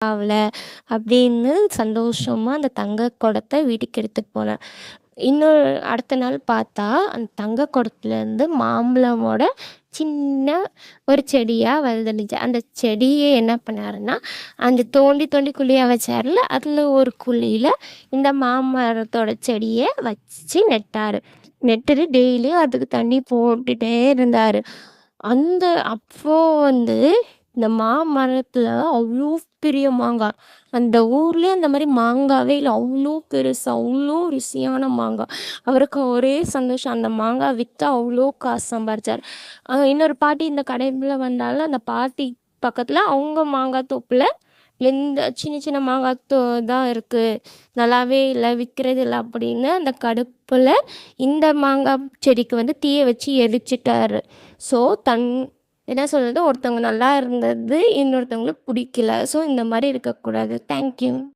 ஆவல அப்படின்னு சந்தோஷமா அந்த தங்க குடத்த வீட்டுக்கு எடுத்துட்டு போனேன். இன்னொரு அடுத்த நாள் பார்த்தா, அந்த தங்க குடத்துலேருந்து மாம்பழமோட சின்ன ஒரு செடியா வளர்ந்துருந்துச்சு. அந்த செடிய என்ன பண்ணாருன்னா, அந்த தோண்டி தோண்டி குழியா வச்சார்ல, அதில ஒரு குழியில இந்த மாமரத்தோட செடிய வச்சு நட்டாரு. நட்டுட்டு டெய்லியும் அதுக்கு தண்ணி போட்டுட்டே இருந்தாரு. அந்த அப்போ வந்து இந்த மாமரத்துல அவ்ளோ பெரிய மாங்கா. அந்த ஊர்லயே அந்த மாரி மாங்காவே இல்ல. அவ்ளோ பெருசா, அவ்ளோ ருசியான மாங்கா. அவருக்கு ஒரே சந்தோஷம். அந்த மாங்கா வித்து அவ்ளோ காசு சம்பாரிச்சாரு. இன்னொரு பாட்டி இந்த கடைல வந்தாலும், அந்த பாட்டி பக்கத்துல அவங்க மாங்கா தோப்புல எந்த சின்ன சின்ன மாங்கா தான் இருக்கு. நல்லாவே இல்ல, விக்கிறது இல்ல அப்படின்னு அந்த கடுப்புல இந்த மாங்கா செடிக்கு வந்து தீய வச்சு எரிச்சுட்டாரு. ஸோ என்ன சொல்றது, ஒருத்தவங்க நல்லா இருந்தது இன்னொருத்தவங்களுக்கு பிடிக்கல. ஸோ இந்த மாரி இருக்கக்கூடாது. Thank you.